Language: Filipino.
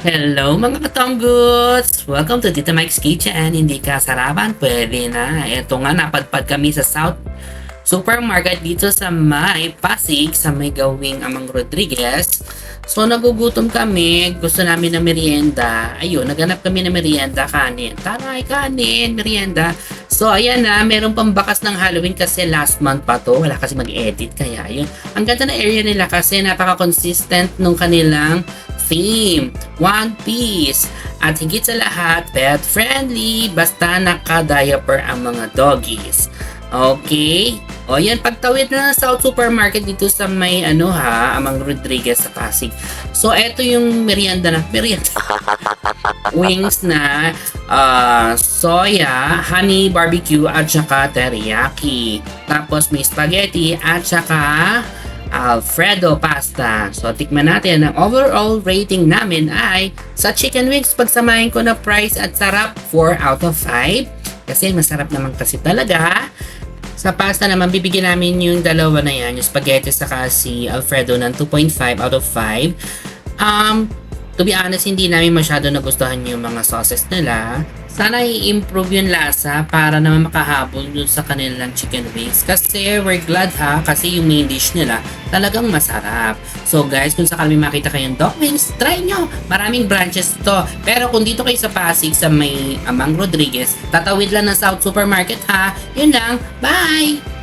Hello mga katonggots! Welcome to Tita Mike's Kitchen. Hindi ka sarapan? Pwede na. Ito nga, napadpad kami sa South Supermarket dito sa may Pasig, sa may gawing Amang Rodriguez. So nagugutom kami, gusto namin ng merienda. Ayun, naghanap kami ng merienda, kanin. Taray, kanin, merienda. So ayan na, meron pang bakas ng Halloween kasi last month pa to. Wala kasi mag-edit, kaya yun. Ang ganda na area nila kasi napaka-consistent nung kanilang theme, One Piece. At higit sa lahat, pet friendly, basta naka-diaper ang mga doggies. Okay? O yan, pagtawid na ng South Supermarket dito sa may Amang Rodriguez sa Pasig. So eto yung merienda wings na soya, honey barbecue at saka teriyaki. Tapos may spaghetti at saka Alfredo pasta. So tikman natin. Ang overall rating namin ay sa chicken wings, pagsamahin ko na price at sarap, 4 out of 5. Kasi masarap naman kasi talaga. Sa pasta naman, bibigyan namin yung dalawa na yan, yung spaghetti saka si Alfredo ng 2.5 out of 5. To be honest, hindi namin masyado nagustuhan yung mga sauces nila. Sana i-improve yung lasa para naman makahabol dun sa kanilang chicken wings. Kasi we're glad kasi yung main dish nila talagang masarap. So guys, kung sakali makita kayong dog wings, try nyo. Maraming branches to. Pero kung dito kayo sa Pasig, sa may Amang Rodriguez, tatawid lang ng South Supermarket Yun lang. Bye!